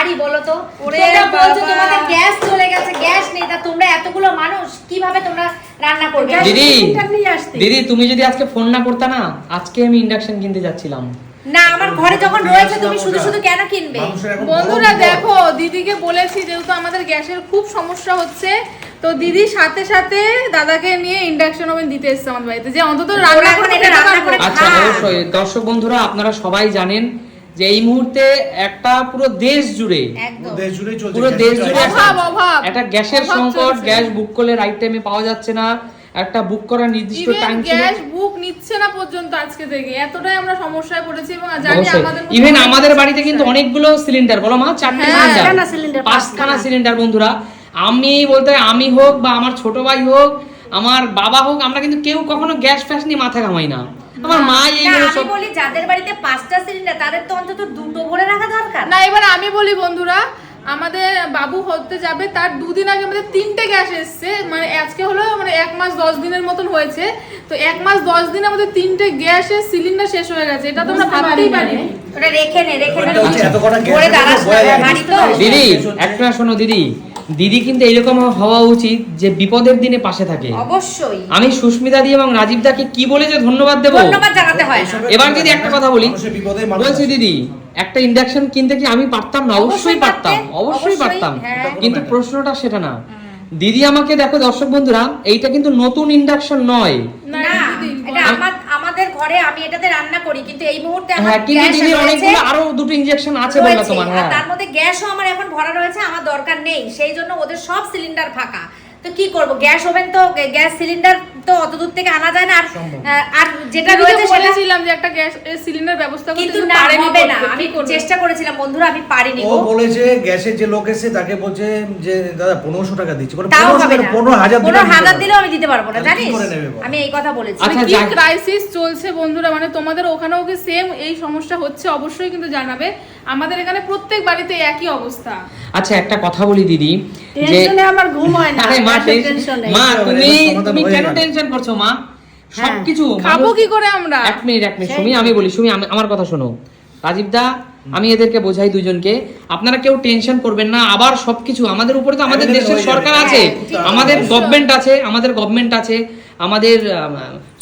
পারি বলো তো? তোমরা বলছো তোমাদের গ্যাস চলে গেছে, গ্যাস নেই, তা তোমরা এতগুলো মানুষ কিভাবে তোমরা রান্না করবে? দিদি তুমি যদি আজকে ফোন না করতা না, আজকে আমি ইন্ডাকশন কিনতে যাচ্ছিলাম না। আমার ঘরে যখন রয়েছে তুমি শুধু শুধু কেন কিনবে? বন্ধুরা দেখো, দিদিকে বলেছি যেহেতু আমাদের গ্যাসের খুব সমস্যা হচ্ছে, তো দিদি সাথে সাথে দাদাকে নিয়ে ইন্ডাকশন ওভেন দিতে এসেছে আমাদের বাড়িতে, যে অন্তত রান্না করে। আচ্ছা অবশ্যই দর্শক বন্ধুরা আপনারা সবাই জানেন যে এই মুহূর্তে একটা পুরো দেশ জুড়ে একটা গ্যাসের সংকট। গ্যাস বুক করলে রাইট টাইমে পাওয়া যাচ্ছে না, একটা বুক করার নির্দিষ্ট টাইম ছিল, গ্যাস বুক নিচ্ছে না পর্যন্ত আজকে থেকে। এতটাই আমরা সমস্যায় পড়েছি এবং জানি আমাদের ইভেন আমাদের বাড়িতে কিন্তু অনেকগুলো সিলিন্ডার, বলো মা, 4টে সিলিন্ডার, 5খানা সিলিন্ডার। বন্ধুরা আমি বলতে আমি হোক বা আমার ছোট ভাই হোক, আমার বাবা হোক, আমরা কিন্তু কেউ কখনো গ্যাস ফ্যাস নিয়ে মাথা ঘামাই না। আমার মা এইগুলো সব বলি, যাদের বাড়িতে 5টা সিলিন্ডার তাদের তো অন্তত 2টো ভরে রাখা দরকার। না এবার আমি বলি বন্ধুরা, আমাদের বাবু হতে যাবে তার 2 দিন আগে আমাদের 3টে গ্যাস এসেছে, মানে আজকে হলো মানে 1 মাস 10 দিনের মতন হয়েছে। তো 1 মাস 10 দিনে আমাদের 3টে গ্যাসের সিলিন্ডার শেষ হয়ে গেছে, এটা তো আমরা ভাবতেই পারি। ওটা রেখে নে ভরে দাঁড়াস না বাড়ি তো। দিদি একটা শোনো দিদি, দিদি কিন্তু এরকম হওয়া উচিত যে বিপদের দিনে পাশে থাকে। অবশ্যই আমি সুস্মিতা দি এবং রাজীব দাকে কি বলে যে ধন্যবাদ দেব, ধন্যবাদ জানাতে হয় না। এবার যদি একটা কথা বলি, বলছি দিদি একটা ইন্ডাকশন কিনতে কি আমি পারতাম না? অবশ্যই পারতাম, অবশ্যই পারতাম, কিন্তু প্রশ্নটা সেটা না। দিদি আমাকে দেখো দর্শক বন্ধুরা, এইটা কিন্তু নতুন ইন্ডাকশন নয়, না এটা আমাদের ঘরে আমি এটাতে রান্না করি, কিন্তু এই মুহূর্তে আমার হ্যাঁ, কিন্তু দিদি অনেকগুলো আরো 2টো ইনজেকশন আছে বললা তোমার। হ্যাঁ, তার মধ্যে গ্যাসও আমার এখন ভরা রয়েছে, আমার দরকার নেই, সেই জন্য ওদের সব সিলিন্ডার ফাঁকা। তো কি করব? গ্যাস ওভেন তো গ্যাস সিলিন্ডার তো অত দূর থেকে আনা যায় না। আর যেটা রয়েছে বলেছিলাম যে একটা গ্যাস সিলিন্ডার ব্যবস্থা করতে, কিন্তু না হবে না। আমি চেষ্টা করেছিলাম বন্ধুরা, আমি পারিনি। ও বলেছে গ্যাসের যে লোক এসে তাকে বলছে যে দাদা 1500 টাকা দিচ্ছি, বলে তাও হবে না। 15000 দিলেও আমি দিতে পারবো না, জানিস? আমি এই কথা বলেছি। মানে কি ক্রাইসিস চলছে বন্ধুরা, মানে তোমাদের ওখানেও কি সেম এই সমস্যা হচ্ছে? অবশ্যই কিন্তু জানাবে। আমাদের এখানে প্রত্যেক বাড়িতে একই অবস্থা। আচ্ছা একটা কথা বলি দিদি, যে আমার ঘুম হয় না, মা তুমি কেন টেনশন করছো মা? সবকিছু খাবো কি করে আমরা? এক মিনিট সুমি, আমি বলি, সুমি আমার কথা শোনো। রাজীব দা আমি এদেরকে বোঝাই দুজনকে, আপনারা কেউ টেনশন করবেন না। আবার সবকিছু আমাদের উপরে তো আমাদের দেশের সরকার আছে, আমাদের গভর্নমেন্ট আছে, আমাদের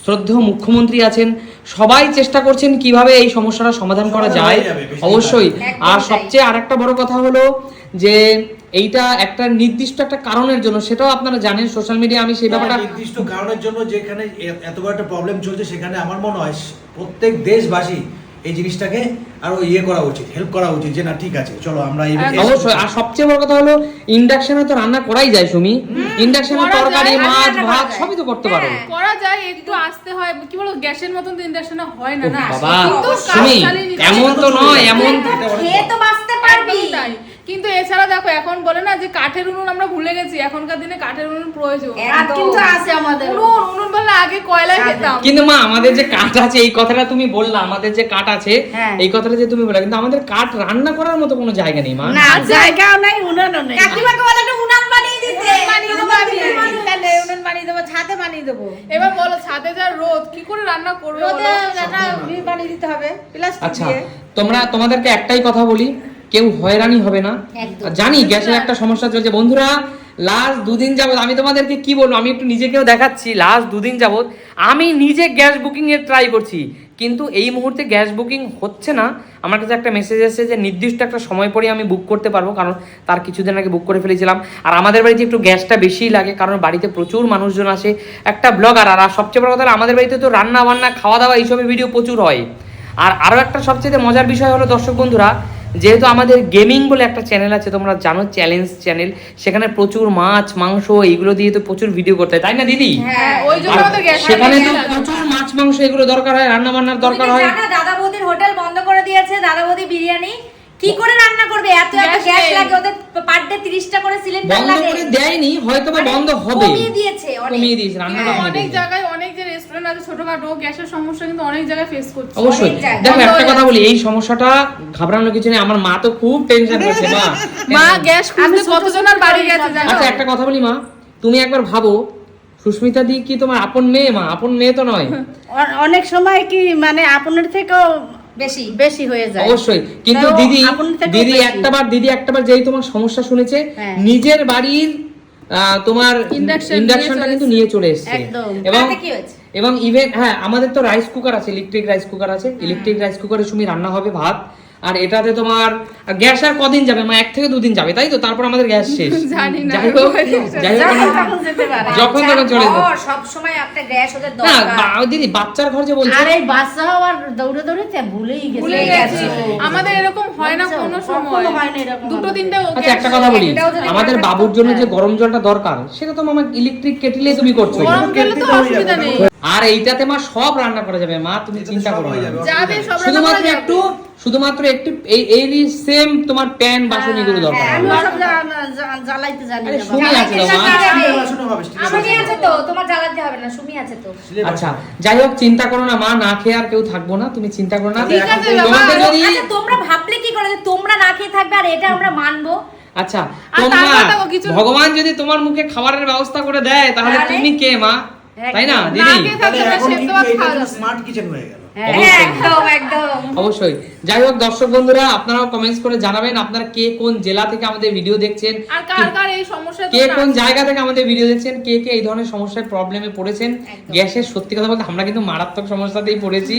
শ্রদ্ধেয় মুখ্যমন্ত্রী আছেন, সবাই চেষ্টা করছেন কিভাবে এই সমস্যাটা সমাধান করা যায়। অবশ্যই। আর সবচেয়ে আরেকটা বড় কথা হলো যে এইটা একটা নির্দিষ্ট একটা কারণের জন্য, সেটাও আপনারা জানেন, সোশ্যাল মিডিয়া আমি সেই ব্যাপারটা নির্দিষ্ট কারণের জন্য যেখানে এত বড় একটা প্রবলেম চলছে, সেখানে আমার মনে হয় প্রত্যেক দেশবাসী এই জিনিসটাকে আরো করা উচিত, হেল্প করা উচিত, যে না ঠিক আছে চলো আমরা অবশ্যই। আর সবচেয়ে বড় কথা হলো ইন্ডাকশনে তো রান্না করাই যায় সুমি, ইন্ডাকশনে তরকারি মাছ ভাত সবই তো করতে পারো। করা যায়, একটু আসতে হয়, কি বলো গ্যাসের মতন তো ইন্ডাকশনে হয় না। না বাবা সুমি এমন তো নয়, এমন খেয়ে তো বাঁচতে পারবি। কিন্তু এছাড়া দেখো এখন বলে না যে কাঠের উনুন আমরা ভুলে গেছি, এখনকার দিনে কাঠের উনুন প্রয়োজন। কিন্তু আছে আমাদের উনুন বললে আগে কয়লা খেতাম। কিন্তু মা আমাদের যে কাঠ আছে, এই কথাটা তুমি বললা, আমাদের যে কাঠ আছে এই কথাটা যে তুমি বললা, কিন্তু আমাদের কাঠ রান্না করার মতো কোনো জায়গা নেই মা। না জায়গাও নাই, উনুনও নেই। কাকিমাকে বলে একটা উনান বানিয়ে দিতে, উনুন বানিয়ে দেবো, ছাদে বানিয়ে দেবো। এবার বলো ছাদে যা রোদ, কি করে রান্না করবে? বানিয়ে দিতে হবে প্লাস্টিক আচ্ছা দিয়ে। তোমাদেরকে একটাই কথা বলি, কেউ হয়রানি হবে না। জানি গ্যাসের একটা সমস্যা চলছে বন্ধুরা, লাস্ট 2 দিন যাবত আমি তোমাদেরকে কি বলবো, আমি একটু নিজেকেও দেখাচ্ছি, লাস্ট 2 দিন যাবত আমি নিজে গ্যাস বুকিং এর ট্রাই করছি, কিন্তু এই মুহূর্তে গ্যাস বুকিং হচ্ছে না। আমার কাছে একটা মেসেজ এসেছে যে নির্দিষ্ট একটা সময় পরে আমি বুক করতে পারবো, কারণ তার কিছুদিন আগে বুক করে ফেলেছিলাম। আর আমাদের বাড়িতে একটু গ্যাসটা বেশিই লাগে, কারণ বাড়িতে প্রচুর মানুষজন আসে, একটা ব্লগার। আর সবচেয়ে বড় কথা, আমাদের বাড়িতে তো রান্না বান্না খাওয়া দাওয়া এইসবের ভিডিও প্রচুর হয়। আর আরও একটা সবচেয়ে মজার বিষয় হলো দর্শক বন্ধুরা, যেহেতু আমাদের গেমিং বলে একটা চ্যানেল আছে, তোমরা জানো, চ্যালেঞ্জ চ্যানেল, সেখানে প্রচুর মাছ মাংস এইগুলো দিয়ে তো প্রচুর ভিডিও করতে হয়, তাই না দিদি? সেখানে তো প্রচুর মাছ মাংস এগুলো দরকার হয়, রান্না বান্নার দরকার হয়। দাদা বৌদির হোটেল বন্ধ করে দিয়েছে, দাদা বৌদি বিরিয়ানি কি করে রান্না করবে? এত গ্যাস লাগে ওদের, পার ডে 30টা করে সিলিন্ডার লাগে। বন্ধ করে দেয়নি, হয়তো বা বন্ধ হবে, কমিয়ে দিয়েছে রান্নাটা অনেক জায়গায়, অনেক যে রেস্টুরেন্ট আছে ছোটখাটো, গ্যাসের সমস্যা কিন্তু অনেক জায়গায় ফেস করছে। অবশ্যই। দেখো একটা কথা বলি, এই সমস্যাটা ঘাবড়ানোর কিছু নেই। আমার মা তো খুব টেনশন করছে, মা গ্যাস খুঁজতে কতজনের বাড়ি গেছে জানো? আচ্ছা একটা কথা বলি মা, তুমি একবার ভাবো, সুস্মিতা দি কি তোমার আপন মেয়ে? মা আপন মেয়ে তো নয়। অনেক সময় কি মানে আপনের থেকেও বেশি বেশি হয়ে যায়। অবশ্যই, কিন্তু তাও দিদি আপন থেকেও দিদি বেশি। একটাবার যেই তোমার সমস্যা শুনেছে, হ্যাঁ। নিজের বাড়ির তোমার Induction ইন্ডাকশনটা নিয়ে কিন্তু চলে নিয়ে চলে এসেছে। একদম। এবং তাতে কি হয়েছে? এবং ইভেন হ্যাঁ, আমাদের তো রাইস কুকার আছে, ইলেকট্রিক রাইস কুকার আছে, ইলেকট্রিক রাইস কুকারে তুমি রান্না হবে ভাত। আর এটাতে তোমার গ্যাস আর কদিন যাবে, 1 থেকে 2 দিন যাবে, তাই তো? তারপর আমাদের গ্যাস শেষ। জানি না। যাই হোক তখন যেতে পারে। যখন তখন চলে যাবে। সব সময় একটা গ্যাস ওদের না দরকার। দিদি, বাচ্চার ঘর যে বলছে, আর এই বাচ্চা হওয়ার দৌড়ে দৌড়ে তে ভুলেই গেছে। ভুলে গেছি। আমাদের এরকম হয় না কোনো সময়, কখনো হয় না এরকম দুটো আমাদের। তিনটে আচ্ছা একটা কথা বলি, এটাও যদি আমাদের perfect বাবুর জন্য যে হ্যাঁ। গরম জলটা দরকার, সেটা তো আমার ইলেকট্রিক কেটলে তুমি করছো। গরম গেলে তো অসুবিধা নেই। আর এইটাতে মা সব রান্না করা যাবে, মা তুমি এটাতে চিন্তা সব করো হয়ে না। যাবে। যাবে সব রান্না শুধুমাত্র করা একটু যাবে। শুধুমাত্র একটু এই সেম তোমার প্যান বাসন এগুলো দরকার হ্যাঁ, হবে। আমরা সব জ্বালাইতে জানি আরে না সুমি বাবা। আছে তো মা। স্টিলের বাসনও হবে, স্টিলের সুমি বাসনও আছে হবে। তো, তোমার জ্বালাতে হবে না, সুমি আছে তো। স্টিলের আচ্ছা বাসন। যাই হোক, চিন্তা করো না মা, না খেয়ে আর কেউ থাকবো না, তুমি চিন্তা করো না। ঠিক আছে তোমাকে বাবা। যদি আচ্ছা তোমরা ভাবলে কি করে যে তোমরা না খেয়ে থাকবে আর এটা আমরা মানবো? আচ্ছা আর তোমরা তারপর দেখো কিছু- ভগবান যদি তোমার মুখে খাবারের ব্যবস্থা করে দেয়, তাহলে তাহলে? তুমি কে মা, তাই না না দিদি? খেয়ে তাহলে থাকলে এখন সেদ্ধ কিন্তু ভাত এটা খাওয়া যাবে। স্মার্ট কিচেন হয়ে গেল। হ্যাঁ, একদম একদম। অবশ্যই। যাই হোক দর্শক বন্ধুরা, আপনারাও কমেন্টস করে জানাবেন আপনারা কে কোন জেলা থেকে আমাদের ভিডিও দেখছেন, আর কার কার এই সমস্যা কে কোন জায়গা থেকে আমাদের ভিডিও দেখছেন, কে কে এই ধরনের সমস্যায় প্রবলেমে পড়েছেন। গ্যাসের সত্যি কথা বলতে আমরা কিন্তু মারাত্মক সমস্যাতেই পড়েছি।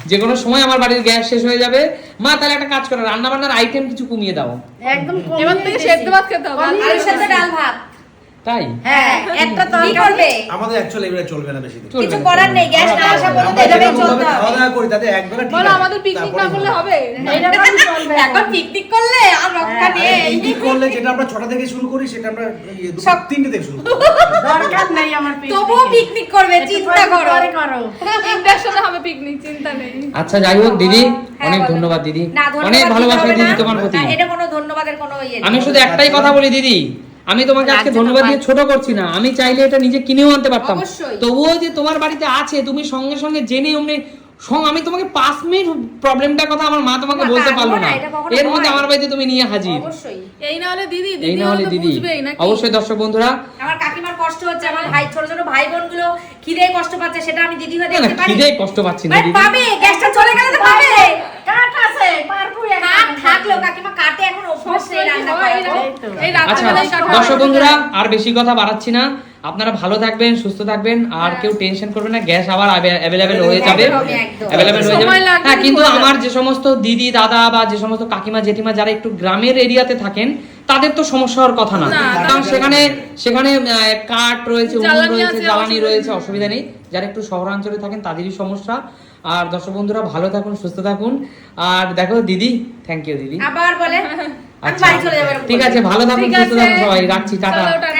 যে কোনো সময় আমার বাড়ির গ্যাস শেষ হয়ে যাবে। মা তাহলে একটা কাজ করো, রান্না বান্নার আইটেম কিছু কমিয়ে দাও। একদম এবার থেকে সেদ্ধ ভাত খেতে হবে। আলুর সাথে ডাল ভাত। তাই হ্যাঁ, একটা তো কি তরকারি। করবে? আমাদের অ্যাকচুয়ালি এগুলো চলবে না বেশি দিন। চলবে কিছু না, করার চলবে নেই, গ্যাস না আসা পর্যন্ত আমরা এভাবেই যেরকম চলতে ভাবে খাওয়া হবে। দাওয়া করি তাতে একবেলা ঠিক বলো আছে। আমাদের পিকনিক না তারপরে করলে ঘুমাবো। হবে? এইরকম চলবে এখন এখন। পিকনিক করলে আর রক্ষা আরে নেই। পিকনিক করলে যেটা আমরা 6টা থেকে শুরু করি সেটা আমরা সব- 3টে থেকে শুরু করি। দরকার নেই আমার তবুও পিকনিক করবে, চিন্তা করো। পরে করো। ইন্ডাকশনে হবে পিকনিক, চিন্তা নেই। আচ্ছা যাই হোক দিদি, হ্যাঁ, অনেক বলো। ধন্যবাদ দিদি, না, ধন্যবাদ অনেক দিতে ভালোবাসা হবে দিদি না। তোমার প্রতি। না, এটা কোনো ধন্যবাদের কোনো ইয়ে নেই। আমি শুধু একটাই কথা বলি দিদি, আমি তোমাকে আজকে লাগছে ধন্যবাদ তো দিয়ে ছোট করছি না, আমি চাইলে এটা নিজে কিনেও আনতে পারতাম। অবশ্যই। তবুও যে তোমার বাড়িতে আছে, তুমি সঙ্গে সঙ্গে জেনে অমনি আমি তোমাকে 5 মিনিট প্রবলেমটার কথা আমার মা তোমাকে না, বলতে তা পারলো না, না, এটা কখনো এর মধ্যে হয়। আমার বাড়িতে তুমি নিয়ে হাজির। অবশ্যই। এই না হলে দিদি, এই দিদি না হলে হলে তো দিদি, বুঝবেই নাকি? অবশ্যই দর্শক বন্ধুরা, আমার কাকিমার কষ্ট হচ্ছে, আমার ভাই ছোট ছোট ভাই বোন গুলো খিদে কষ্ট পাচ্ছে, সেটা আমি দিদি হয়ে না না দেখতে পারি। খিদে কষ্ট পাচ্ছি না ভাই, দিদি। পাবে, গ্যাসটা চলে গেলে তো পাবে। কাঠ আছে, পারবো কাঠ থাকলেও কাকিমা কাটে এখন অভ্যাস নেই রান্না করার। এই তো। এই আচ্ছা রাত্রিবেলায় কাটা দর্শক হবে। বন্ধুরা, আর বেশি কথা বাড়াচ্ছি না, আপনারা ভালো থাকবেন, সুস্থ থাকবেন, আর কেউ টেনশন করবেন না, গ্যাস আবার অ্যাভেলেবেল হয়ে যাবে, একদম, একদম। অ্যাভেলেবেল হয়ে যাবে। সময় লাগবে হ্যাঁ, কিন্তু কিন্তু হয়ে আমার যে সমস্ত দিদি দাদা বা যে সমস্ত কাকিমা জেঠিমা যারা একটু গ্রামের এরিয়াতে থাকেন, তাদের তো সমস্যা হওয়ার কথা না, না, কারণ সেখানে সেখানে কাঠ রয়েছে, উনুন জ্বালানি রয়েছে, আছে, জ্বালানি অসুবিধা রয়েছে, নেই। অসুবিধা নেই। যারা একটু শহরাঞ্চলে থাকেন তাদেরই সমস্যা। আর দর্শক বন্ধুরা ভালো থাকুন, সুস্থ থাকুন। আর দেখো দিদি, থ্যাংক ইউ দিদি। আবার বলে আমি আচ্ছা বাড়ি চলে যাবো এরকম ঠিক বলে। আছে, ভালো থাকুন, ঠিক সুস্থ আছে। থাকুন সবাই, রাখছি, টাটা। চলো, টাটা।